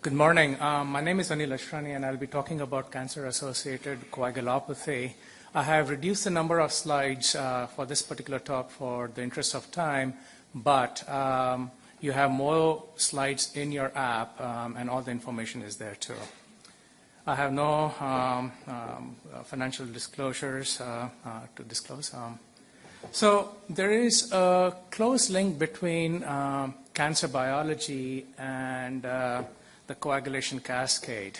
Good morning. My name is Aneel Ashrani, and I'll be talking about cancer-associated coagulopathy. I have reduced the number of slides for this particular talk for the interest of time, but you have more slides in your app, and all the information is there too. I have no financial disclosures to disclose. So there is a close link between cancer biology and the coagulation cascade.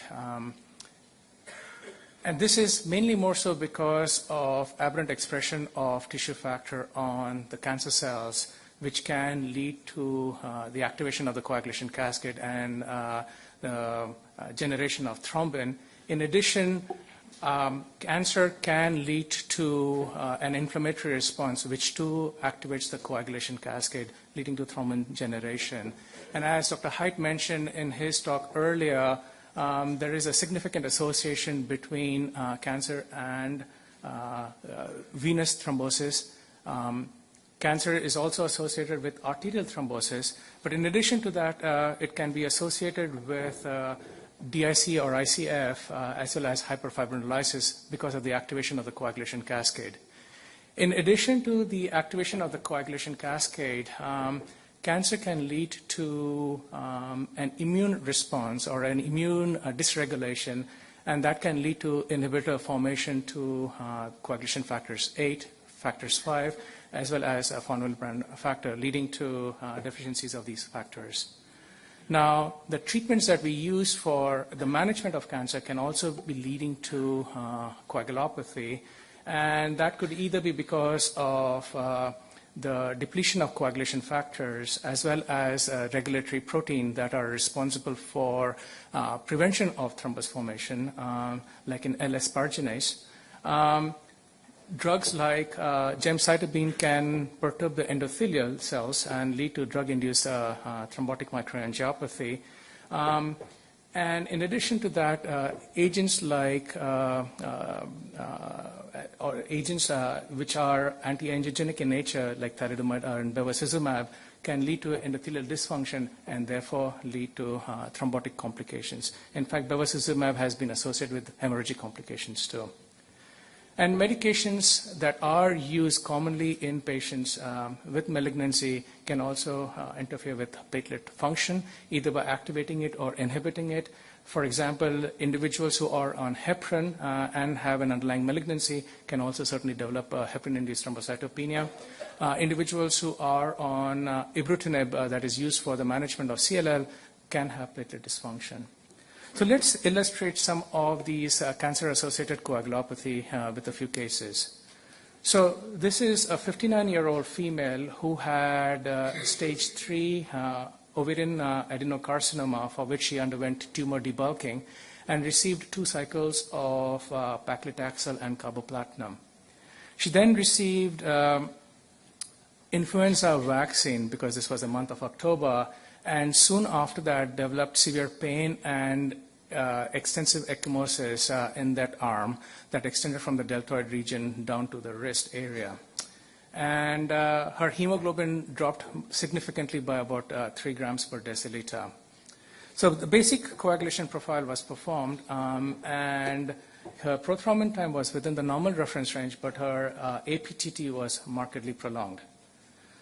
And this is mainly more so because of aberrant expression of tissue factor on the cancer cells, which can lead to the activation of the coagulation cascade and the generation of thrombin. In addition, cancer can lead to an inflammatory response, which too activates the coagulation cascade, leading to thrombin generation. And as Dr. Haidt mentioned in his talk earlier, there is a significant association between cancer and venous thrombosis. Cancer is also associated with arterial thrombosis, but in addition to that, it can be associated with DIC or ICF, as well as hyperfibrinolysis because of the activation of the coagulation cascade. In addition to the activation of the coagulation cascade, cancer can lead to an immune response or an immune dysregulation, and that can lead to inhibitor formation to coagulation factors 8, factors 5, as well as a von Willebrand factor, leading to deficiencies of these factors. Now, the treatments that we use for the management of cancer can also be leading to coagulopathy, and that could either be because of the depletion of coagulation factors as well as regulatory protein that are responsible for prevention of thrombus formation, like in L-asparagine. Drugs like gemcitabine can perturb the endothelial cells and lead to drug-induced thrombotic microangiopathy. And in addition to that, agents like agents which are anti-angiogenic in nature, like thalidomide and bevacizumab, can lead to endothelial dysfunction and therefore lead to thrombotic complications. In fact, bevacizumab has been associated with hemorrhagic complications too. And medications that are used commonly in patients with malignancy can also interfere with platelet function, either by activating it or inhibiting it. For example, individuals who are on heparin and have an underlying malignancy can also certainly develop heparin-induced thrombocytopenia. Individuals who are on ibrutinib, that is used for the management of CLL, can have platelet dysfunction. So let's illustrate some of these cancer-associated coagulopathy with a few cases. So this is a 59-year-old female who had stage 3 ovarian adenocarcinoma, for which she underwent tumor debulking and received 2 cycles of paclitaxel and carboplatinum. She then received influenza vaccine because this was the month of October, and soon after that developed severe pain and extensive ecchymosis in that arm that extended from the deltoid region down to the wrist area. And her hemoglobin dropped significantly by about 3 grams per deciliter. So the basic coagulation profile was performed, and her prothrombin time was within the normal reference range, but her APTT was markedly prolonged.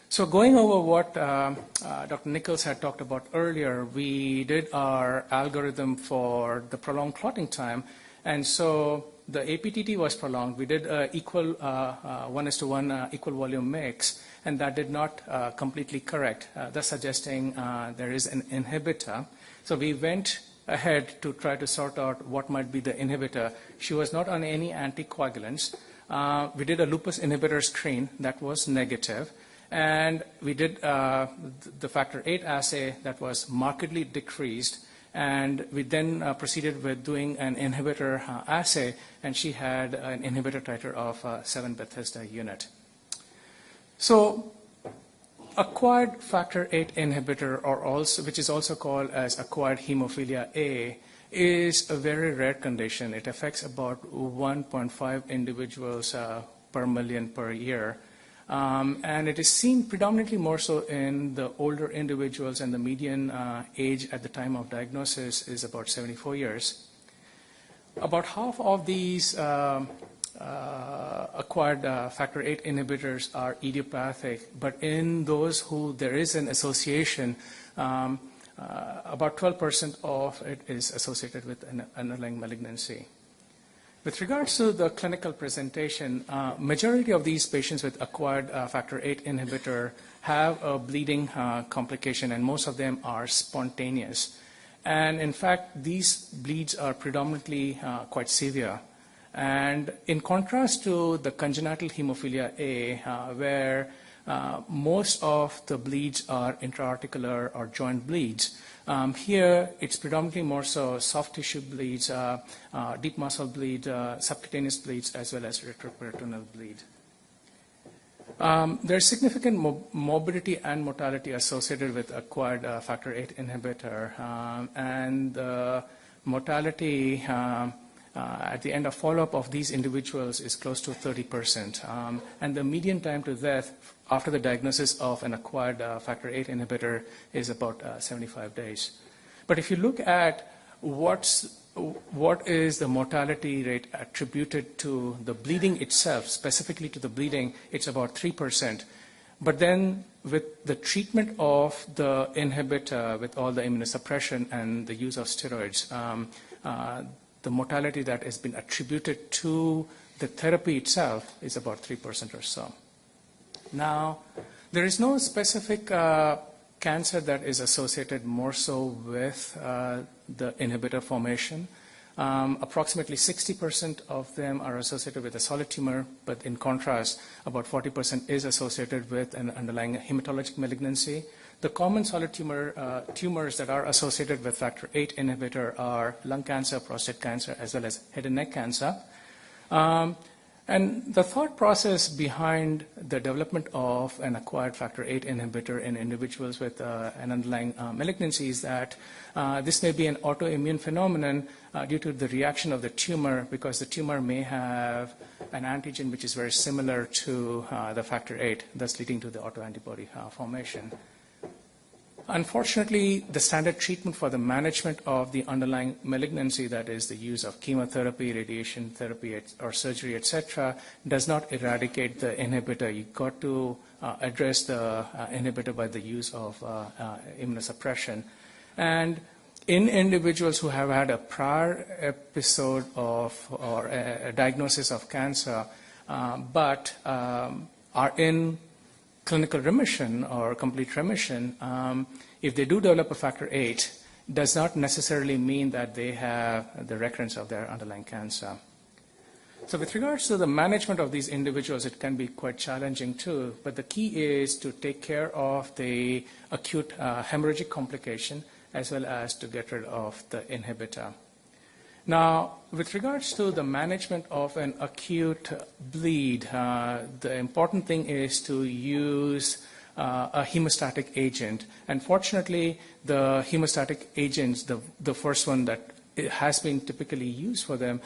So going over what Dr. Nichols had talked about earlier, we did our algorithm for the prolonged clotting time, and so the APTT was prolonged. We did equal 1:1 equal volume mix, and that did not completely correct, thus suggesting there is an inhibitor. So we went ahead to try to sort out what might be the inhibitor. She was not on any anticoagulants. We did a lupus inhibitor screen that was negative. And we did the factor 8 assay that was markedly decreased, and we then proceeded with doing an inhibitor assay, and she had an inhibitor titer of 7 Bethesda unit. So acquired factor 8 inhibitor, which is also called as acquired hemophilia A, is a very rare condition. It affects about 1.5 individuals per million per year. And it is seen predominantly more so in the older individuals, and the median age at the time of diagnosis is about 74 years. About half of these acquired factor VIII inhibitors are idiopathic, but in those who there is an association, about 12% of it is associated with an underlying malignancy. With regards to the clinical presentation, majority of these patients with acquired factor VIII inhibitor have a bleeding complication, and most of them are spontaneous. And in fact, these bleeds are predominantly quite severe. And in contrast to the congenital hemophilia A, where most of the bleeds are intra-articular or joint bleeds, here it's predominantly more so soft tissue bleeds, deep muscle bleed, subcutaneous bleeds, as well as retroperitoneal bleed. There's significant morbidity and mortality associated with acquired factor VIII inhibitor, and the mortality at the end of follow-up of these individuals is close to 30%. And the median time to death after the diagnosis of an acquired factor VIII inhibitor is about 75 days. But if you look at what is the mortality rate attributed to the bleeding itself, specifically to the bleeding, it's about 3%. But then with the treatment of the inhibitor, with all the immunosuppression and the use of steroids, the mortality that has been attributed to the therapy itself is about 3% or so. Now, there is no specific cancer that is associated more so with the inhibitor formation. Approximately 60% of them are associated with a solid tumor, but in contrast, about 40% is associated with an underlying hematologic malignancy. The common solid tumors that are associated with factor VIII inhibitor are lung cancer, prostate cancer, as well as head and neck cancer. And the thought process behind the development of an acquired factor VIII inhibitor in individuals with an underlying malignancy is that this may be an autoimmune phenomenon due to the reaction of the tumor, because the tumor may have an antigen which is very similar to the factor VIII, thus leading to the autoantibody formation. Unfortunately, the standard treatment for the management of the underlying malignancy, that is the use of chemotherapy, radiation therapy, or surgery, etc., does not eradicate the inhibitor. You've got to address the inhibitor by the use of immunosuppression. And in individuals who have had a prior episode of or a diagnosis of cancer, but are in clinical remission or complete remission, if they do develop a factor VIII, does not necessarily mean that they have the recurrence of their underlying cancer. So with regards to the management of these individuals, it can be quite challenging too, but the key is to take care of the acute hemorrhagic complication as well as to get rid of the inhibitor. Now, with regards to the management of an acute bleed, the important thing is to use a hemostatic agent. And fortunately, the hemostatic agents, the first one that has been typically used for them,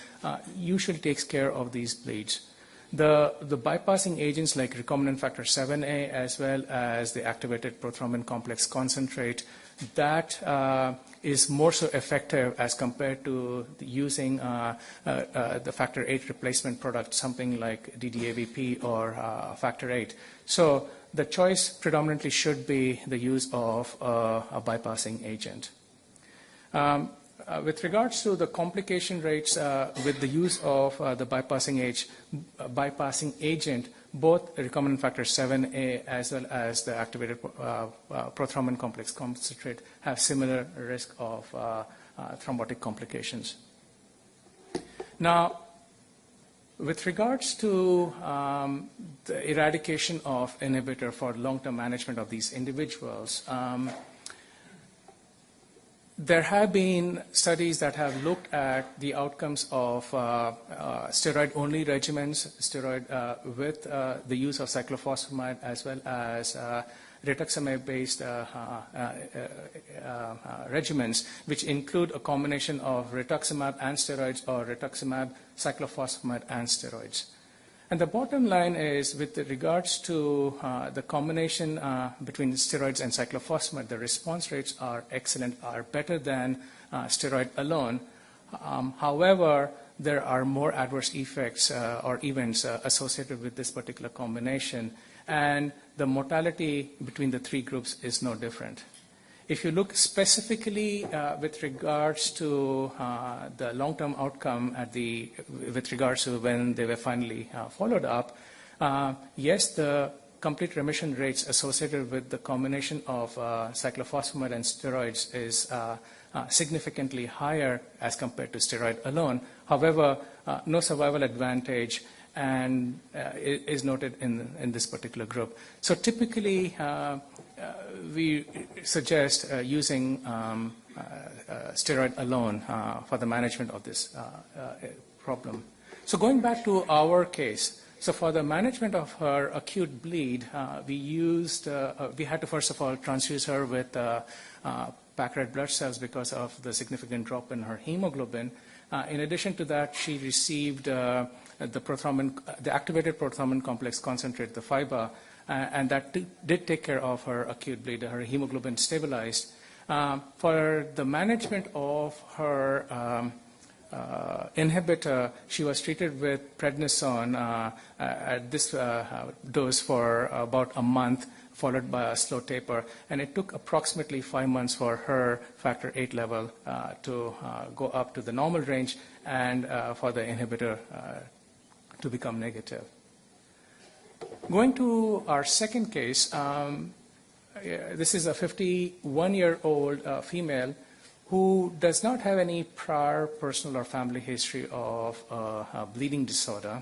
usually takes care of these bleeds. The bypassing agents like recombinant factor VIIa as well as the activated prothrombin complex concentrate, that is more so effective as compared to using the factor VIII replacement product, something like DDAVP or factor VIII. So the choice predominantly should be the use of a bypassing agent. With regards to the complication rates with the use of the bypassing agent, both recombinant factor VIIa as well as the activated prothrombin complex concentrate have similar risk of thrombotic complications. Now, with regards to the eradication of inhibitor for long-term management of these individuals, there have been studies that have looked at the outcomes of steroid-only regimens, with the use of cyclophosphamide as well as rituximab-based regimens, which include a combination of rituximab and steroids or rituximab, cyclophosphamide, and steroids. And the bottom line is, with regards to the combination between steroids and cyclophosphamide, the response rates are excellent, are better than steroid alone. However, there are more adverse effects or events associated with this particular combination, and the mortality between the three groups is no different. If you look specifically with regards to the long-term outcome with regards to when they were finally followed up, yes, the complete remission rates associated with the combination of cyclophosphamide and steroids is significantly higher as compared to steroid alone. However, no survival advantage and is noted in this particular group. So typically, we suggest using steroid alone for the management of this problem. So going back to our case, so for the management of her acute bleed, we had to first of all transfuse her with packed red blood cells because of the significant drop in her hemoglobin. In addition to that, she received the activated prothrombin complex concentrate, the fiber, and that did take care of her acute bleed. Her hemoglobin stabilized. For the management of her inhibitor, she was treated with prednisone at this dose for about a month, followed by a slow taper. And it took approximately 5 months for her factor VIII level to go up to the normal range and for the inhibitor to become negative. Going to our second case, this is a 51-year-old female who does not have any prior personal or family history of a bleeding disorder.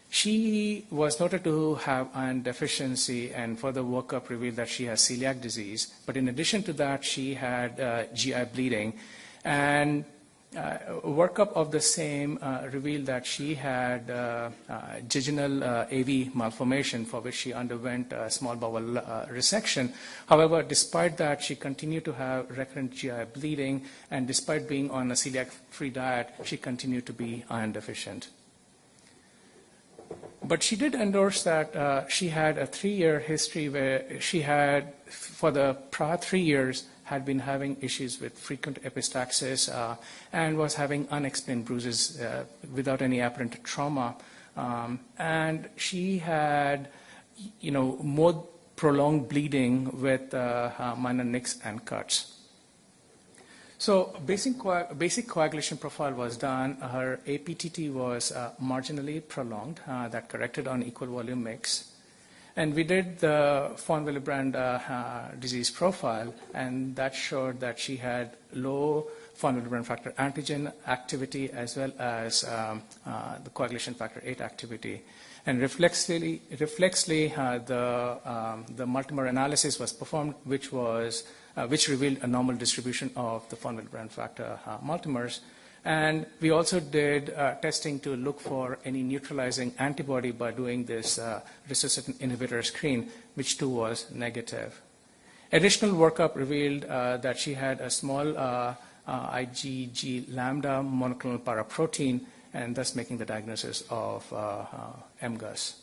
She was noted to have iron deficiency, and further workup revealed that she has celiac disease. But in addition to that, she had GI bleeding. And workup of the same revealed that she had jejunal AV malformation, for which she underwent small bowel resection. However, despite that, she continued to have recurrent GI bleeding, and despite being on a celiac-free diet, she continued to be iron deficient. But she did endorse that she had a 3-year history where she had, for the prior 3 years, had been having issues with frequent epistaxis and was having unexplained bruises without any apparent trauma. And she had, more prolonged bleeding with minor nicks and cuts. So basic coagulation profile was done. Her APTT was marginally prolonged. That corrected on equal volume mix. And we did the von Willebrand disease profile, and that showed that she had low von Willebrand factor antigen activity as well as the coagulation factor VIII activity. And reflexly, the multimer analysis was performed, which revealed a normal distribution of the von Willebrand factor multimers. And we also did testing to look for any neutralizing antibody by doing this resuscitant inhibitor screen, which too was negative. Additional workup revealed that she had a small IgG lambda monoclonal paraprotein, and thus making the diagnosis of MGUS.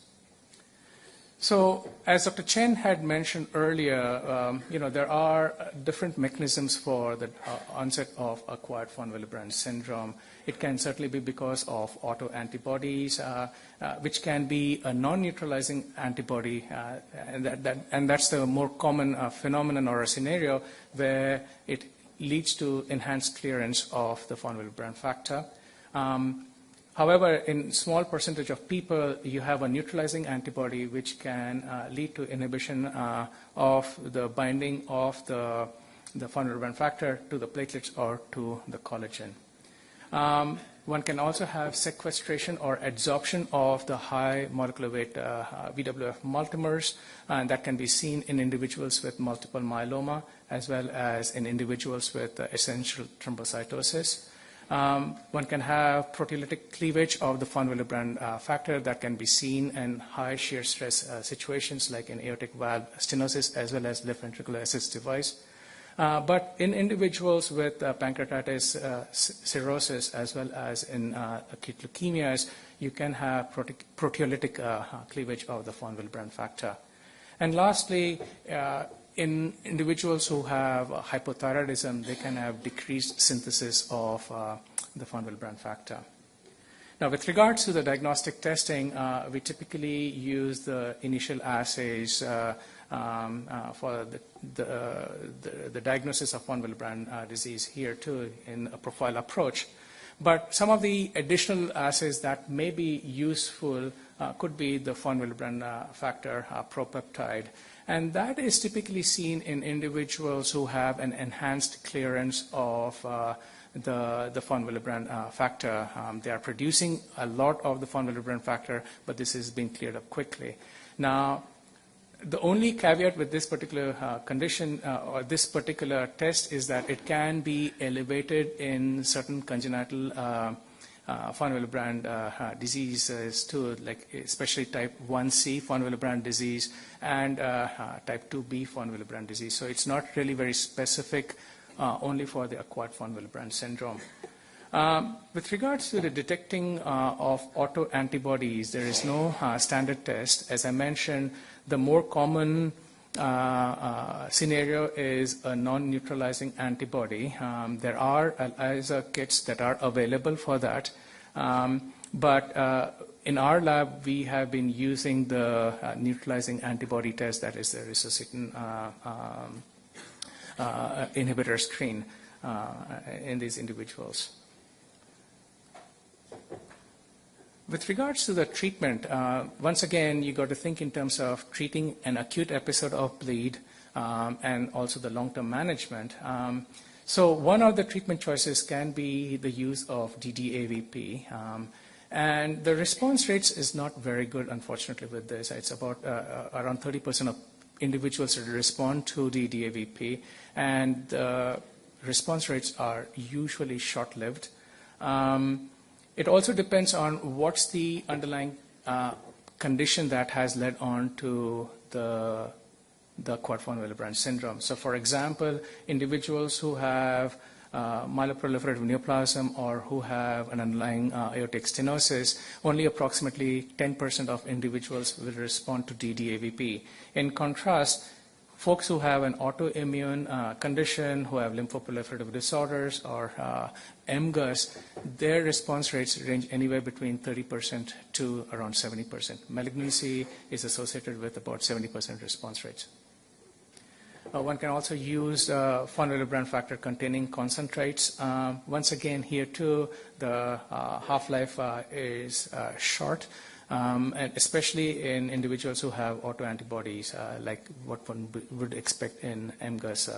So, as Dr. Chen had mentioned earlier, there are different mechanisms for the onset of acquired von Willebrand syndrome. It can certainly be because of autoantibodies, which can be a non-neutralizing antibody, and that's the more common phenomenon or a scenario where it leads to enhanced clearance of the von Willebrand factor. However, in small percentage of people, you have a neutralizing antibody which can lead to inhibition of the binding of the von Willebrand factor to the platelets or to the collagen. One can also have sequestration or adsorption of the high molecular weight VWF multimers, and that can be seen in individuals with multiple myeloma as well as in individuals with essential thrombocytosis. One can have proteolytic cleavage of the von Willebrand factor that can be seen in high shear stress situations like in aortic valve stenosis as well as left ventricular assist device. But in individuals with pancreatitis cirrhosis, as well as in acute leukemias, you can have proteolytic cleavage of the von Willebrand factor. And lastly, in individuals who have hypothyroidism, they can have decreased synthesis of the von Willebrand factor. Now, with regards to the diagnostic testing, we typically use the initial assays for the diagnosis of von Willebrand disease here too in a profile approach. But some of the additional assays that may be useful could be the von Willebrand factor propeptide. And that is typically seen in individuals who have an enhanced clearance of the von Willebrand factor. They are producing a lot of the von Willebrand factor, but this is being cleared up quickly. Now, the only caveat with this particular condition or this particular test is that it can be elevated in certain congenital von Willebrand diseases too, like especially type 1C von Willebrand disease and type 2B von Willebrand disease. So it's not really very specific only for the acquired von Willebrand syndrome. With regards to the detecting of autoantibodies, there is no standard test. As I mentioned, the more common scenario is a non-neutralizing antibody. There are ELISA kits that are available for that. But in our lab, we have been using the neutralizing antibody test, that is the resuscitin inhibitor screen in these individuals. With regards to the treatment, once again, you got to think in terms of treating an acute episode of bleed and also the long-term management. So one of the treatment choices can be the use of DDAVP. And the response rates is not very good, unfortunately, with this. It's about around 30% of individuals that respond to DDAVP, and the response rates are usually short-lived. It also depends on what's the underlying condition that has led on to the acquired von Willebrand syndrome. So, for example, individuals who have myeloproliferative neoplasm or who have an underlying aortic stenosis, only approximately 10% of individuals will respond to DDAVP. In contrast, folks who have an autoimmune condition, who have lymphoproliferative disorders or MGUS, their response rates range anywhere between 30% to around 70%. Malignancy is associated with about 70% response rates. One can also use von Willebrand factor containing concentrates. Once again, here too, the half-life is short. And especially in individuals who have autoantibodies, like what one would expect in MGUS.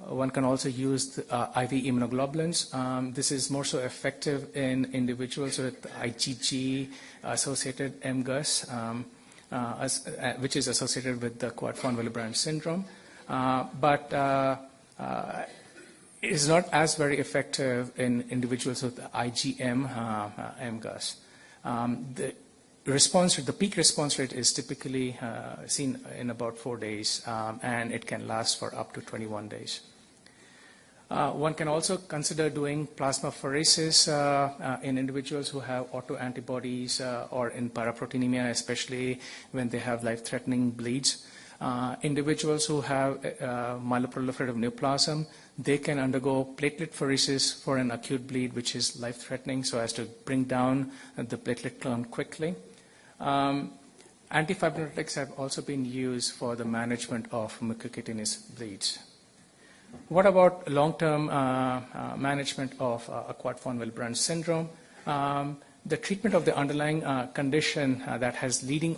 One can also use IV immunoglobulins. This is more so effective in individuals with IgG-associated MGUS, which is associated with the acquired von Willebrand syndrome. But is not as very effective in individuals with IgM MGUS. The peak response rate is typically seen in about 4 days, and it can last for up to 21 days. One can also consider doing plasmapheresis in individuals who have autoantibodies or in paraproteinemia, especially when they have life-threatening bleeds. Individuals who have myeloproliferative neoplasm, they can undergo platelet pheresis for an acute bleed, which is life-threatening, so as to bring down the platelet count quickly. Antifibrinolytics have also been used for the management of mucocutaneous bleeds. What about long-term management of acquired von Willebrand syndrome? The treatment of the underlying condition that is leading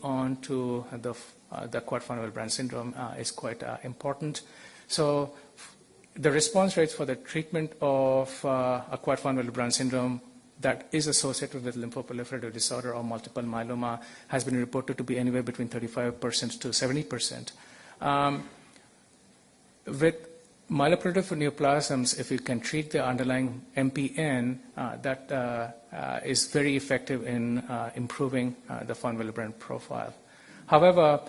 on to the acquired von Willebrand syndrome is quite important. So the response rates for the treatment of acquired von Willebrand syndrome that is associated with lymphoproliferative disorder or multiple myeloma has been reported to be anywhere between 35% to 70%. With myeloproliferative neoplasms, if you can treat the underlying MPN, that is very effective in improving the von Willebrand profile. However,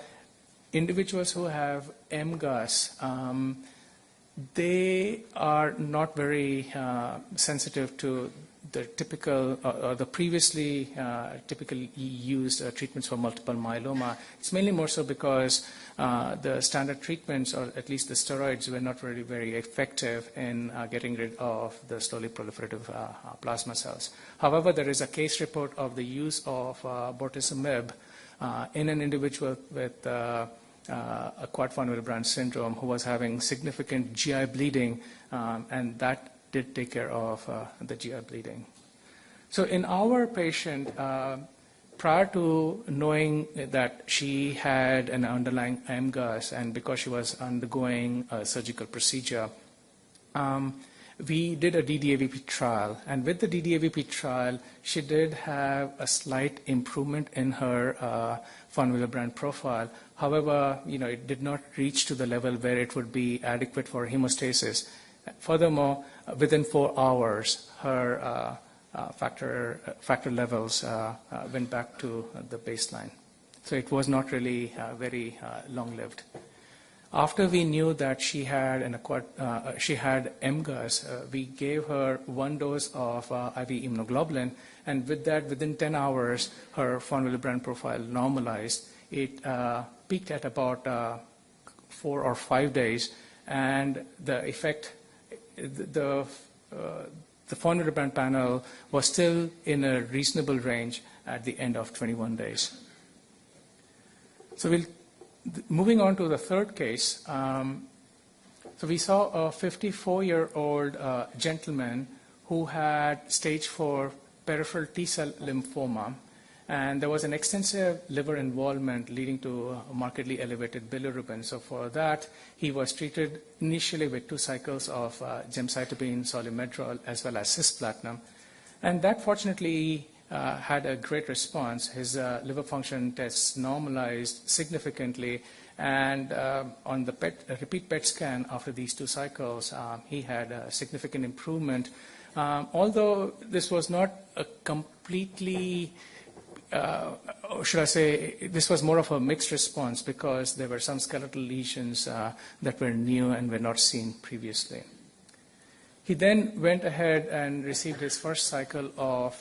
individuals who have MGUS, they are not very sensitive to the typical or the previously typically used treatments for multiple myeloma. It's mainly more so because the standard treatments, or at least the steroids, were not really very effective in getting rid of the slowly proliferative plasma cells. However, there is a case report of the use of bortezomib in an individual with acquired von Willebrand syndrome who was having significant GI bleeding, and that did take care of the GI bleeding. So in our patient, prior to knowing that she had an underlying MGUS, and because she was undergoing a surgical procedure, we did a DDAVP trial. And with the DDAVP trial, she did have a slight improvement in her von Willebrand profile. However, it did not reach to the level where it would be adequate for hemostasis. Furthermore, within 4 hours, her factor levels went back to the baseline. So it was not really very long-lived. After we knew that she had MGUS, we gave her 1 dose of IV immunoglobulin, and with that, within 10 hours, her von Willebrand profile normalized. It peaked at about 4 or 5 days, and the effect, the von Willebrand panel was still in a reasonable range at the end of 21 days. So moving on to the third case. So we saw a 54-year-old gentleman who had stage 4 peripheral T-cell lymphoma, and there was an extensive liver involvement leading to markedly elevated bilirubin. So for that, he was treated initially with 2 cycles of gemcitabine, solimedrol, as well as cisplatin. And that fortunately had a great response. His liver function tests normalized significantly, and on the repeat PET scan after these 2 cycles, he had a significant improvement. Although this was not a completely should I say, this was more of a mixed response because there were some skeletal lesions that were new and were not seen previously. He then went ahead and received his first cycle of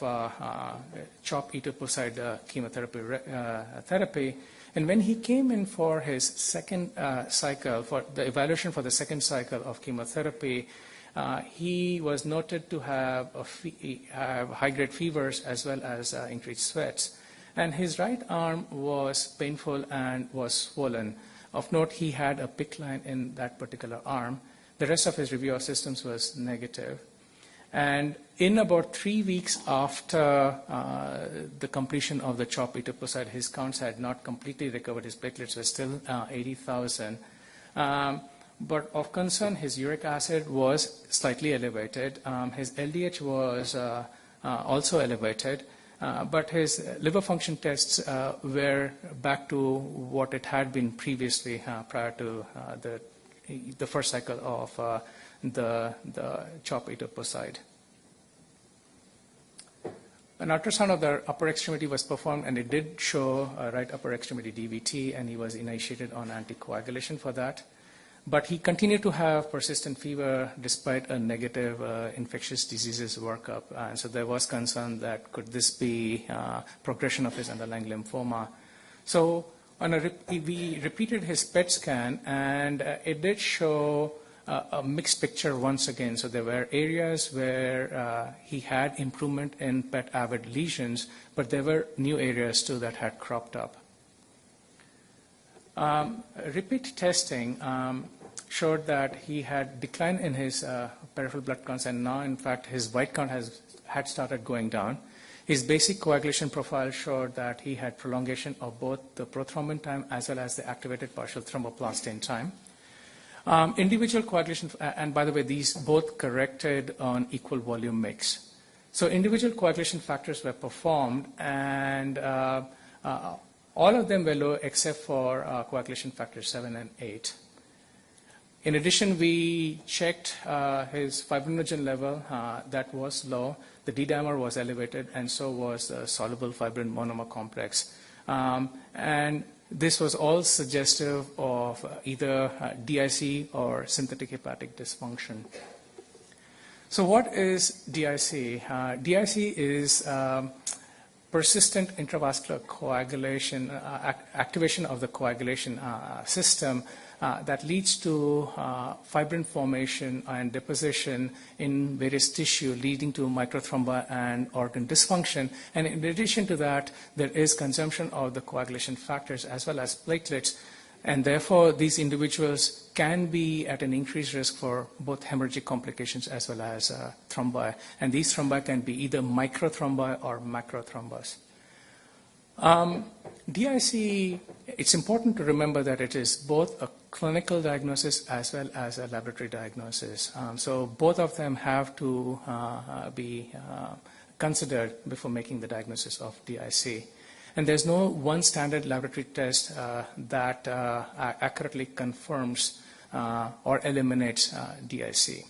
CHOP etoposide chemotherapy and when he came in for his second cycle, for the evaluation for the second cycle of chemotherapy, he was noted to have high-grade fevers as well as increased sweats. And his right arm was painful and was swollen. Of note, he had a PICC line in that particular arm. The rest of his review of systems was negative. And in about 3 weeks after the completion of the CHOP etoposide, his counts had not completely recovered. His platelets were still 80,000. But of concern, his uric acid was slightly elevated. His LDH was also elevated. But his liver function tests were back to what it had been previously prior to the first cycle of the CHOP etoposide. An ultrasound of the upper extremity was performed, and it did show a right upper extremity DVT, and he was initiated on anticoagulation for that. But he continued to have persistent fever despite a negative infectious diseases workup. And so there was concern that could this be progression of his underlying lymphoma. So we repeated his PET scan, and it did show a mixed picture once again. So there were areas where he had improvement in PET avid lesions, but there were new areas too that had cropped up. Repeat testing showed that he had decline in his peripheral blood counts, and now, in fact, his white count had started going down. His basic coagulation profile showed that he had prolongation of both the prothrombin time as well as the activated partial thromboplastin time. Individual coagulation, and by the way, these both corrected on equal volume mix. So individual coagulation factors were performed, and all of them were low except for coagulation factors 7 and 8. In addition, we checked his fibrinogen level. That was low. The D-dimer was elevated, and so was the soluble fibrin monomer complex. And this was all suggestive of either DIC or synthetic hepatic dysfunction. So what is DIC? DIC is persistent intravascular coagulation, activation of the coagulation system that leads to fibrin formation and deposition in various tissue, leading to microthrombi and organ dysfunction. And in addition to that, there is consumption of the coagulation factors as well as platelets. And therefore, these individuals can be at an increased risk for both hemorrhagic complications as well as thrombi. And these thrombi can be either microthrombi or macrothrombus. DIC, it's important to remember that it is both a clinical diagnosis as well as a laboratory diagnosis. So both of them have to be considered before making the diagnosis of DIC. And there's no one standard laboratory test that accurately confirms or eliminates DIC.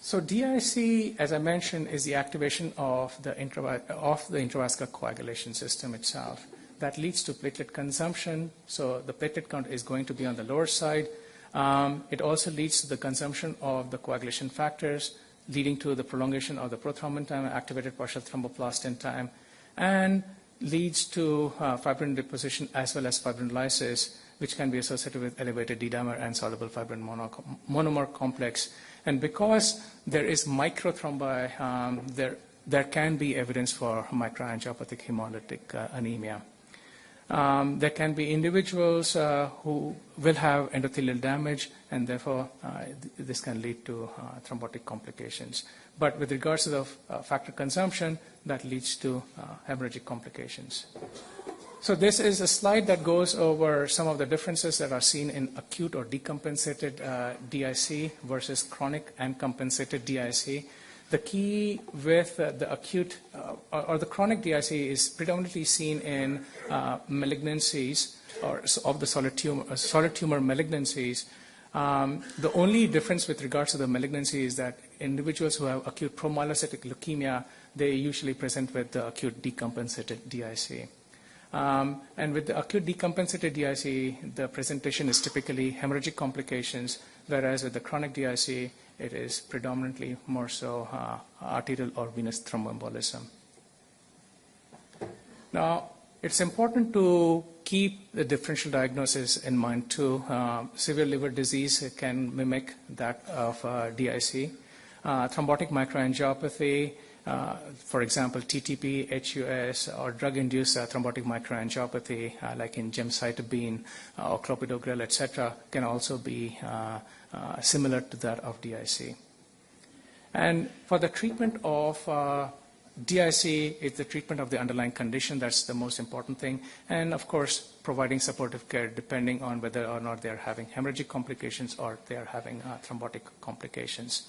So DIC, as I mentioned, is the activation of the intravascular coagulation system itself. That leads to platelet consumption, so the platelet count is going to be on the lower side. It also leads to the consumption of the coagulation factors, leading to the prolongation of the prothrombin time, activated partial thromboplastin time, and leads to fibrin deposition as well as fibrinolysis, which can be associated with elevated D-dimer and soluble fibrin monomer complex. And because there is microthrombi, there can be evidence for microangiopathic hemolytic anemia. There can be individuals who will have endothelial damage, and therefore this can lead to thrombotic complications. But with regards to the factor consumption, that leads to hemorrhagic complications. So this is a slide that goes over some of the differences that are seen in acute or decompensated DIC versus chronic and compensated DIC. The key with the acute or the chronic DIC is predominantly seen in malignancies or of the solid tumor malignancies. The only difference with regards to the malignancy is that individuals who have acute promyelocytic leukemia, they usually present with the acute decompensated DIC. And with the acute decompensated DIC, the presentation is typically hemorrhagic complications, whereas with the chronic DIC, it is predominantly more so arterial or venous thromboembolism. Now, it's important to keep the differential diagnosis in mind too. Severe liver disease can mimic that of DIC. Thrombotic microangiopathy, for example, TTP, HUS, or drug-induced thrombotic microangiopathy, like in gemcitabine or clopidogrel, etc., can also be similar to that of DIC. And for the treatment of DIC, it's the treatment of the underlying condition. That's the most important thing. And, of course, providing supportive care depending on whether or not they're having hemorrhagic complications or they're having thrombotic complications.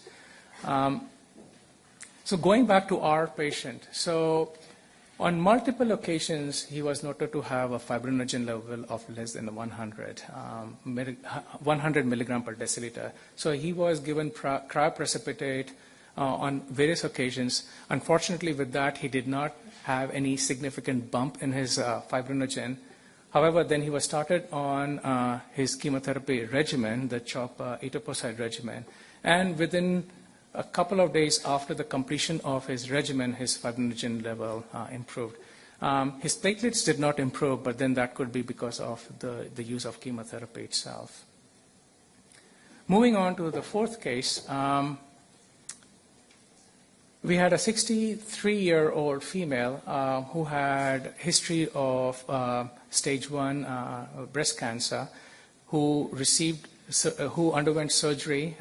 So going back to our patient, so on multiple occasions, he was noted to have a fibrinogen level of less than 100 milligram per deciliter. So he was given cryoprecipitate on various occasions. Unfortunately, with that, he did not have any significant bump in his fibrinogen. However, then he was started on his chemotherapy regimen, the CHOP etoposide regimen, and within a couple of days after the completion of his regimen, his fibrinogen level improved. His platelets did not improve, but then that could be because of the use of chemotherapy itself. Moving on to the fourth case, we had a 63-year-old female who had history of stage 1 breast cancer, who underwent surgery,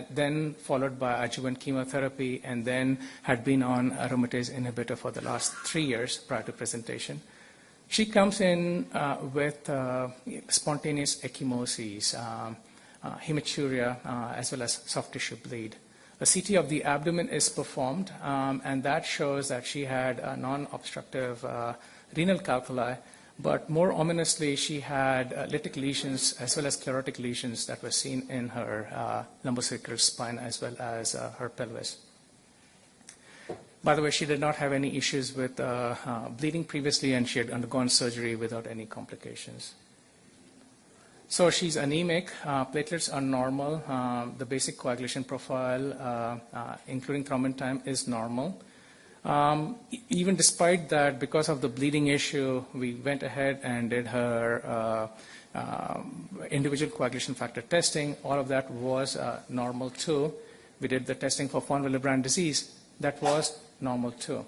then followed by adjuvant chemotherapy, and then had been on aromatase inhibitor for the last 3 years prior to presentation. She comes in with spontaneous ecchymosis, hematuria, as well as soft tissue bleed. A CT of the abdomen is performed, and that shows that she had non-obstructive renal calculi. But more ominously, she had lytic lesions as well as sclerotic lesions that were seen in her lumbosacral spine as well as her pelvis. By the way, she did not have any issues with bleeding previously, and she had undergone surgery without any complications. So she's anemic. Platelets are normal. The basic coagulation profile, including thrombin time, is normal. Even despite that, because of the bleeding issue, we went ahead and did her individual coagulation factor testing. All of that was normal too. We did the testing for von Willebrand disease. That was normal too.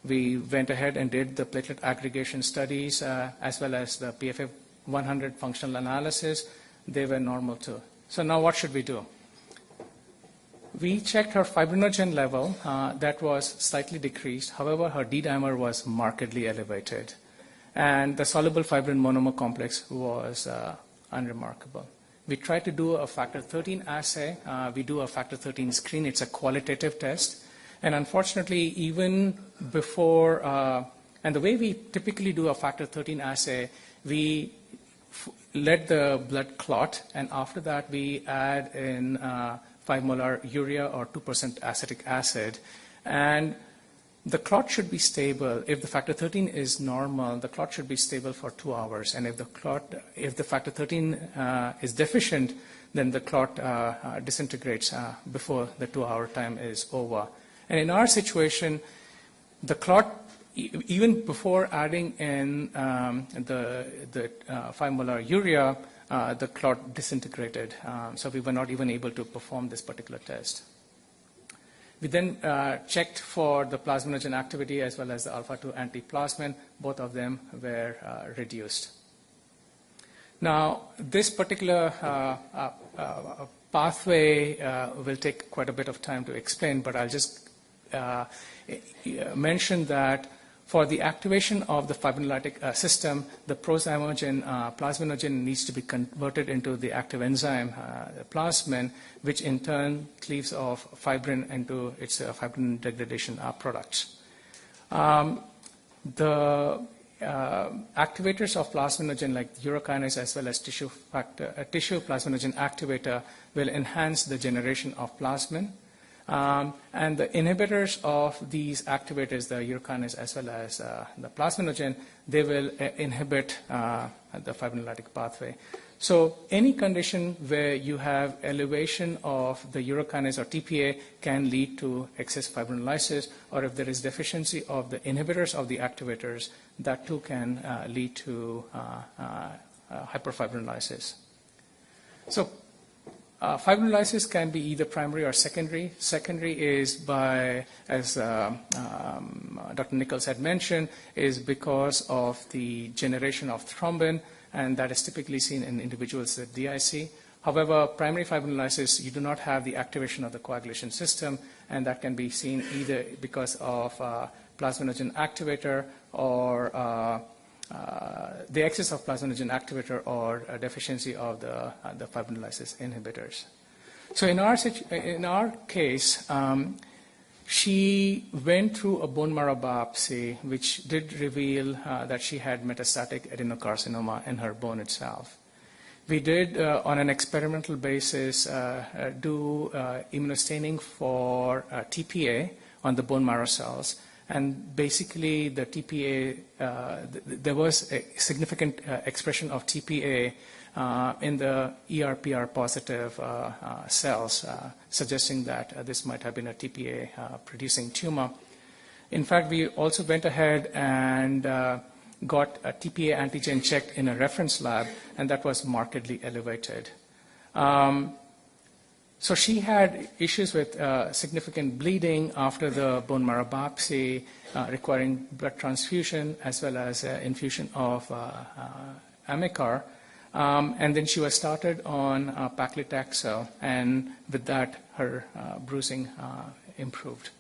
We went ahead and did the platelet aggregation studies as well as the PFA 100 functional analysis. They were normal too. So now what should we do? We checked her fibrinogen level. That was slightly decreased. However, her D-dimer was markedly elevated. And the soluble fibrin monomer complex was unremarkable. We tried to do a factor 13 assay. We do a factor 13 screen. It's a qualitative test. And unfortunately, even before, and the way we typically do a factor 13 assay, we let the blood clot, and after that we add in 5 molar urea or 2% acetic acid. And the clot should be stable. If the factor 13 is normal, the clot should be stable for 2 hours. And if the factor 13 is deficient, then the clot disintegrates before the 2-hour time is over. And in our situation, the clot, even before adding in the 5 molar urea, the clot disintegrated. So we were not even able to perform this particular test. We then checked for the plasminogen activity as well as the alpha-2 antiplasmin. Both of them were reduced. Now, this particular pathway will take quite a bit of time to explain, but I'll just mention that for the activation of the fibrinolytic system, the prozymogen plasminogen needs to be converted into the active enzyme, plasmin, which in turn cleaves off fibrin into its fibrin degradation products. The activators of plasminogen like urokinase as well as tissue plasminogen activator will enhance the generation of plasmin. And the inhibitors of these activators, the urokinase as well as the plasminogen, they will inhibit the fibrinolytic pathway. So any condition where you have elevation of the urokinase or TPA can lead to excess fibrinolysis, or if there is deficiency of the inhibitors of the activators, that too can lead to hyperfibrinolysis. So fibrinolysis can be either primary or secondary. Secondary is by, as Dr. Nichols had mentioned, is because of the generation of thrombin, and that is typically seen in individuals with DIC. However, primary fibrinolysis, you do not have the activation of the coagulation system, and that can be seen either because of plasminogen activator or the excess of plasminogen activator or a deficiency of the fibrinolysis inhibitors. So in our case, she went through a bone marrow biopsy, which did reveal that she had metastatic adenocarcinoma in her bone itself. We did, on an experimental basis, do immunostaining for TPA on the bone marrow cells. And basically, the TPA, there was a significant expression of TPA in the ER/PR positive cells, suggesting that this might have been a TPA producing tumor. In fact, we also went ahead and got a TPA antigen checked in a reference lab, and that was markedly elevated. So she had issues with significant bleeding after the bone marrow biopsy, requiring blood transfusion as well as infusion of Amicar. And then she was started on paclitaxel, and with that, her bruising improved.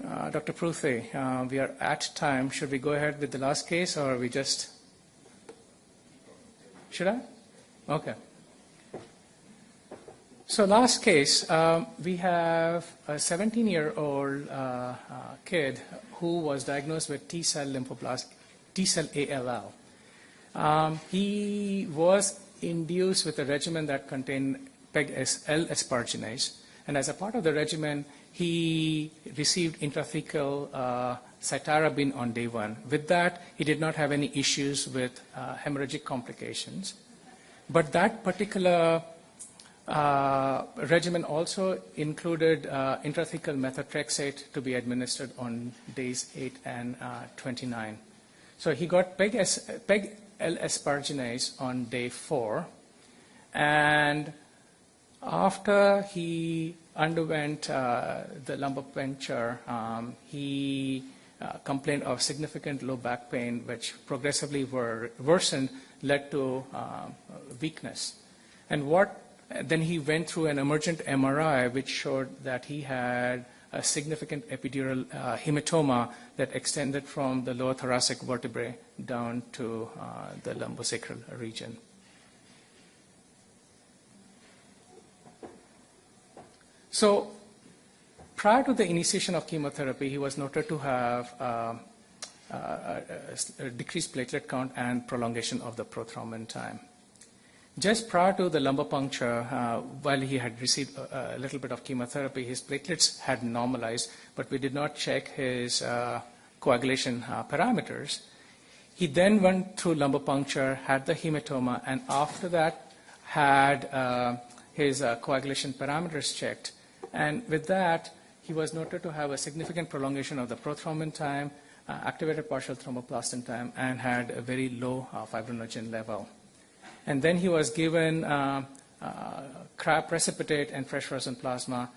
Dr. Pruthi, we are at time. Should we go ahead with the last case, or we just... Should I? Okay. So last case, we have a 17-year-old kid who was diagnosed with T-cell lymphoblast, T-cell ALL. He was induced with a regimen that contained L-asparagine, And as a part of the regimen, he received intrathecal cytarabine on day 1. With that, he did not have any issues with hemorrhagic complications. But that particular regimen also included intrathecal methotrexate to be administered on days 8 and 29. So he got PEG L-asparagine on day 4, and after he underwent the lumbar puncture, he complained of significant low back pain, which progressively worsened, led to weakness. And then he went through an emergent MRI, which showed that he had a significant epidural hematoma that extended from the lower thoracic vertebrae down to the lumbosacral region. So prior to the initiation of chemotherapy, he was noted to have a decreased platelet count and prolongation of the prothrombin time. Just prior to the lumbar puncture, while he had received a little bit of chemotherapy, his platelets had normalized, but we did not check his coagulation parameters. He then went through lumbar puncture, had the hematoma, and after that had his coagulation parameters checked. And with that, he was noted to have a significant prolongation of the prothrombin time, activated partial thromboplastin time, and had a very low fibrinogen level. And then he was given crab precipitate and fresh frozen plasma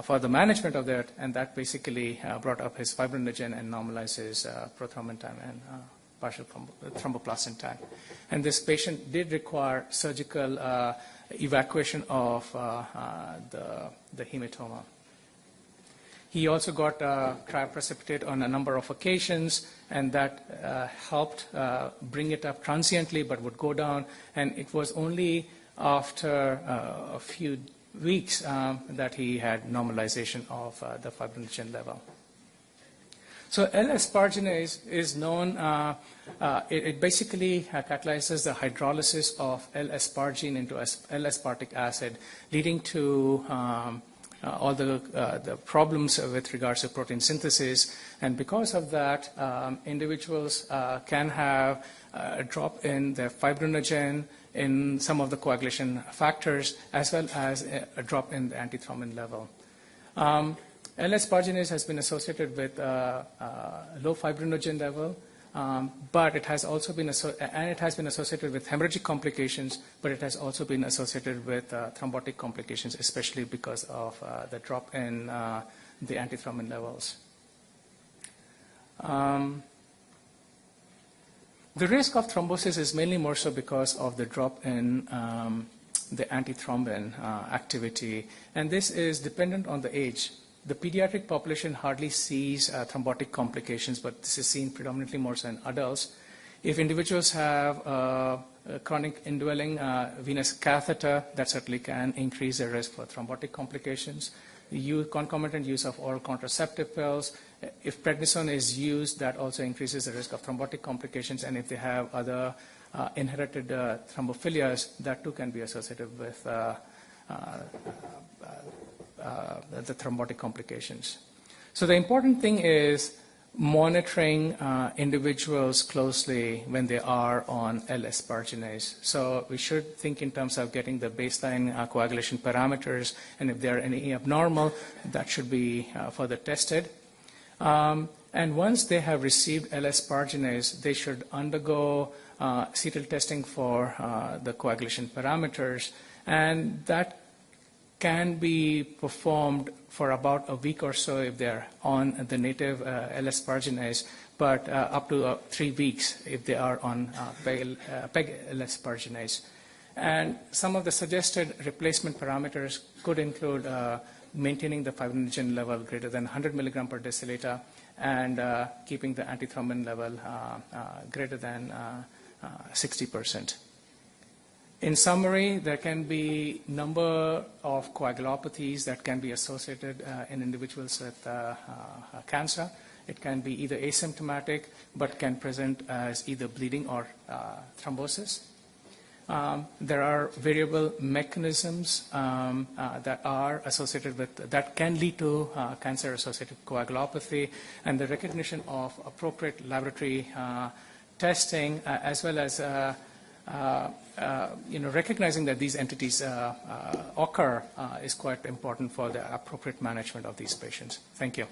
for the management of that, and that basically brought up his fibrinogen and normalized his prothrombin time and partial thromboplastin time. And this patient did require surgical evacuation of the hematoma. He also got crab precipitate on a number of occasions, and that helped bring it up transiently, but would go down. And it was only after a few weeks that he had normalization of the fibrinogen level. So L-asparagine is known, it basically catalyzes the hydrolysis of L-asparagine into L-aspartic acid, leading to all the problems with regards to protein synthesis. And because of that, individuals can have a drop in their fibrinogen, in some of the coagulation factors, as well as a drop in the antithrombin level. L-asparagine has been associated with low fibrinogen level, but it has also been associated with hemorrhagic complications, but it has also been associated with thrombotic complications, especially because of the drop in the antithrombin levels. The risk of thrombosis is mainly more so because of the drop in the antithrombin activity, and this is dependent on the age. The pediatric population hardly sees thrombotic complications, but this is seen predominantly more so in adults. If individuals have a chronic indwelling venous catheter, that certainly can increase the risk for thrombotic complications. The concomitant use of oral contraceptive pills. If prednisone is used, that also increases the risk of thrombotic complications. And if they have other inherited thrombophilias, that too can be associated with the thrombotic complications. So the important thing is monitoring individuals closely when they are on L-asparagine. So we should think in terms of getting the baseline coagulation parameters, and if there are any abnormal, that should be further tested. And once they have received L-asparagine, they should undergo cetal testing for the coagulation parameters, and that can be performed for about a week or so if they're on the native L-asparagine, but up to 3 weeks if they are on PEG L-asparagine. And some of the suggested replacement parameters could include maintaining the fibrinogen level greater than 100 milligram per deciliter and keeping the antithrombin level greater than 60%. In summary, there can be a number of coagulopathies that can be associated in individuals with cancer. It can be either asymptomatic, but can present as either bleeding or thrombosis. There are variable mechanisms that are associated with, that can lead to cancer-associated coagulopathy, and the recognition of appropriate laboratory testing, as well as recognizing that these entities occur is quite important for the appropriate management of these patients. Thank you.